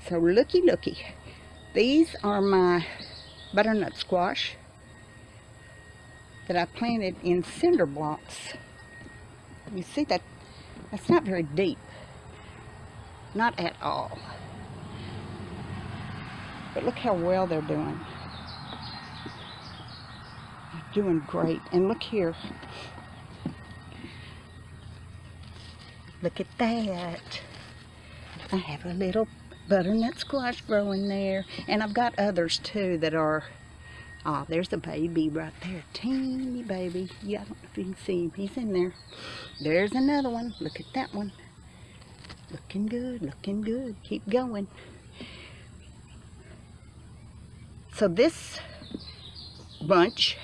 So looky. These are my butternut squash that I planted in cinder blocks. You see that's not very deep. Not at all. But look how well they're doing. They're doing great. And look here. Look at that. I have a little butternut squash growing there. And I've got others too that are, there's a baby right there. Teeny baby. Yeah, I don't know if you can see him. He's in there. There's another one. Look at that one. Looking good, looking good. Keep going. So this bunch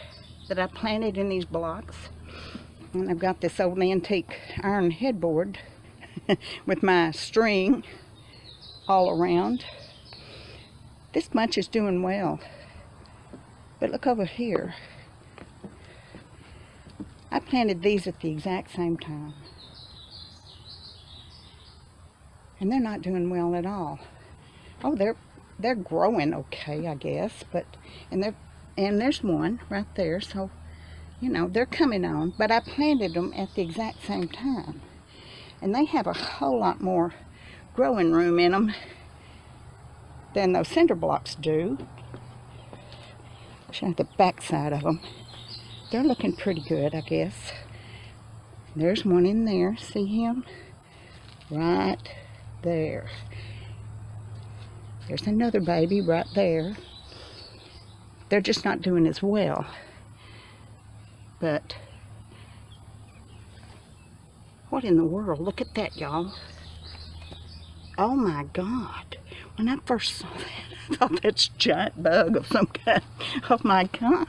that I planted in these blocks, and I've got this old antique iron headboard with my string all around. This bunch is doing well. But look over here. I planted these at the exact same time. And they're not doing well at all. Oh, they're growing okay, I guess, but and there's one right there, so you know they're coming on. But I planted them at the exact same time, and they have a whole lot more growing room in them than those cinder blocks do. Show you the back side of them. They're looking pretty good, I guess. There's one in there. See him? Right there. There's another baby right there. They're just not doing as well. But what in the world? Look at that, y'all. Oh my God. When I first saw that, I thought that's a giant bug of some kind. Oh my God.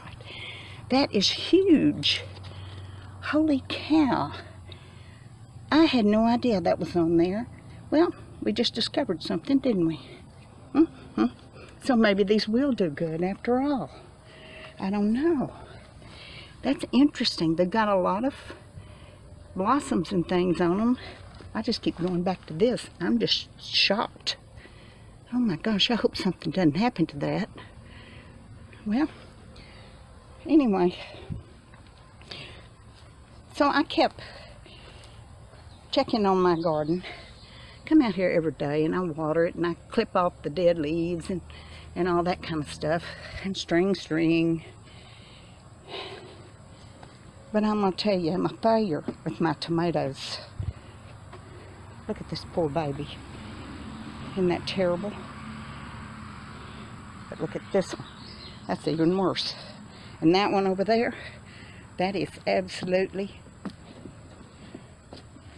That is huge. Holy cow. I had no idea that was on there. Well, we just discovered something, didn't we? So maybe these will do good after all. I don't know. That's interesting. They've got a lot of blossoms and things on them. I just keep going back to this. I'm just shocked. Oh my gosh, I hope something doesn't happen to that. Well, anyway. So I kept checking on my garden. Come out here every day and I water it and I clip off the dead leaves and all that kind of stuff and string. But I'm going to tell you, I'm a failure with my tomatoes. Look at this poor baby. Isn't that terrible? But look at this one. That's even worse. And that one over there, that is absolutely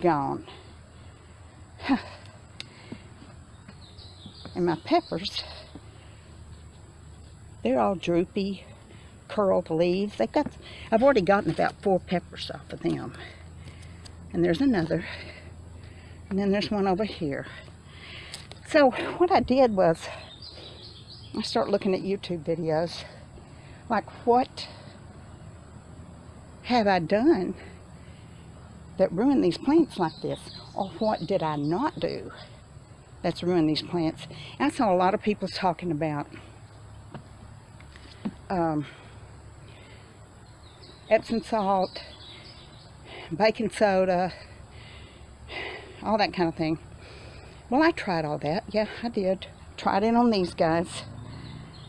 gone. And my peppers, they're all droopy, curled leaves. I've already gotten about 4 peppers off of them. And there's another. And then there's one over here. So what I did was, I started looking at YouTube videos. Like, what have I done that ruined these plants like this? Or what did I not do that's ruined these plants? And I saw a lot of people talking about Epsom salt, baking soda, all that kind of thing. Well, I tried all that. Yeah, I did. Tried it on these guys.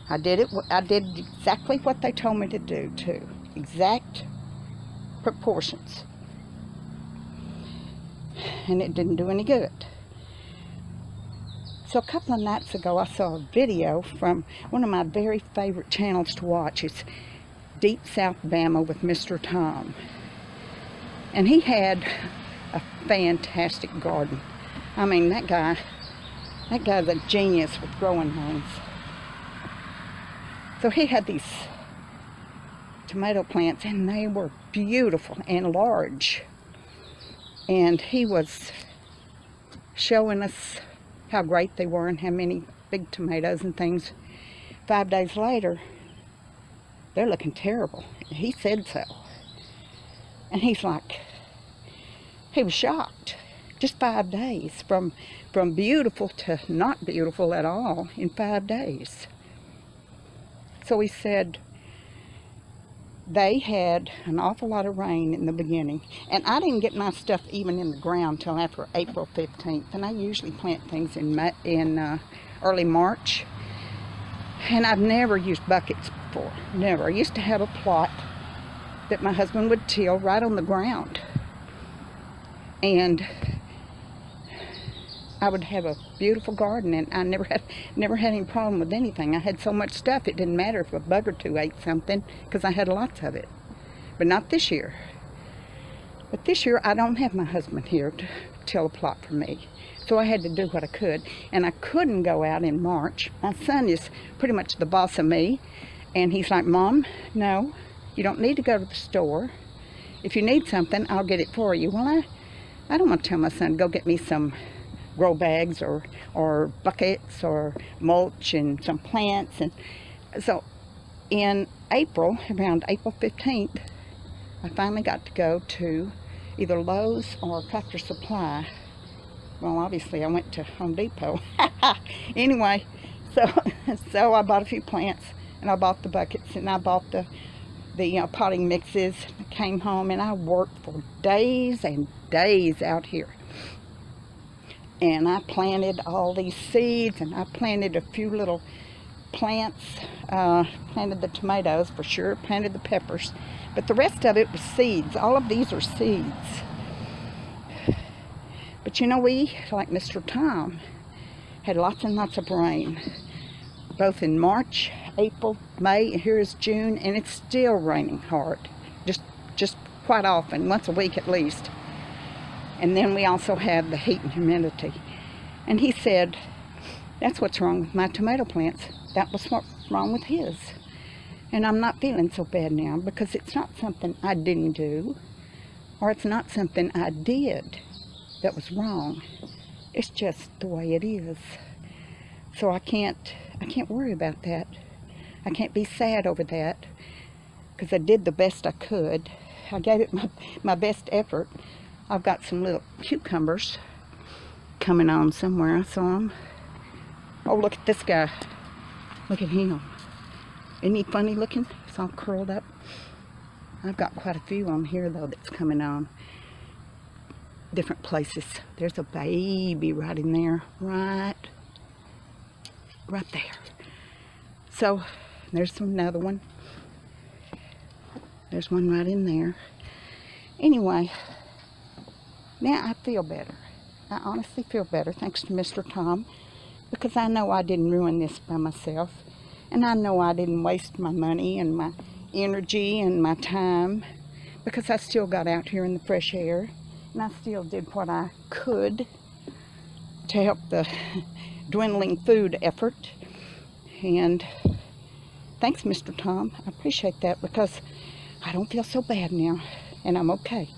I did exactly what they told me to do, too. Exact proportions. And it didn't do any good. So a couple of nights ago, I saw a video from one of my very favorite channels to watch. It's Deep South Bama with Mr. Tom. And he had a fantastic garden. I mean, that guy's a genius with growing things. So he had these tomato plants, and they were beautiful and large. And he was showing us how great they were and how many big tomatoes and things. 5 days later, they're looking terrible. He said so. And he's like, he was shocked. Just 5 days, from beautiful to not beautiful at all in 5 days. So he said they had an awful lot of rain in the beginning, and I didn't get my stuff even in the ground till after April 15th, and I usually plant things in early March, and I've never used buckets before, never. I used to have a plot that my husband would till right on the ground, and I would have a beautiful garden, and I never had any problem with anything. I had so much stuff, it didn't matter if a bug or two ate something, because I had lots of it. But not this year. But this year, I don't have my husband here to till a plot for me. So I had to do what I could, and I couldn't go out in March. My son is pretty much the boss of me, and he's like, Mom, no, you don't need to go to the store. If you need something, I'll get it for you. Well, I don't want to tell my son to go get me some grow bags or buckets or mulch and some plants. And so in April, around April 15th, I finally got to go to either Lowe's or Tractor Supply. Well, obviously I went to Home Depot. Anyway, so I bought a few plants, and I bought the buckets, and I bought the potting mixes. I came home and I worked for days and days out here. And I planted all these seeds, and I planted a few little plants. Planted the tomatoes for sure, planted the peppers, but the rest of it was seeds. All of these are seeds. But you know, we, like Mr. Tom, had lots and lots of rain, both in March, April, May, and here is June, and it's still raining hard, just quite often, once a week at least. And then we also have the heat and humidity. And he said, that's what's wrong with my tomato plants. That was what's wrong with his. And I'm not feeling so bad now, because it's not something I didn't do, or it's not something I did that was wrong. It's just the way it is. So I can't worry about that. I can't be sad over that, because I did the best I could. I gave it my best effort. I've got some little cucumbers coming on somewhere. I saw them. Oh, look at this guy. Look at him. Isn't he funny looking? He's all curled up. I've got quite a few on here, though, that's coming on. Different places. There's a baby right in there. Right there. So, there's another one. There's one right in there. Anyway, now I feel better. I honestly feel better, thanks to Mr. Tom, because I know I didn't ruin this by myself, and I know I didn't waste my money and my energy and my time, because I still got out here in the fresh air, and I still did what I could to help the dwindling food effort. And thanks, Mr. Tom. I appreciate that, because I don't feel so bad now, and I'm okay.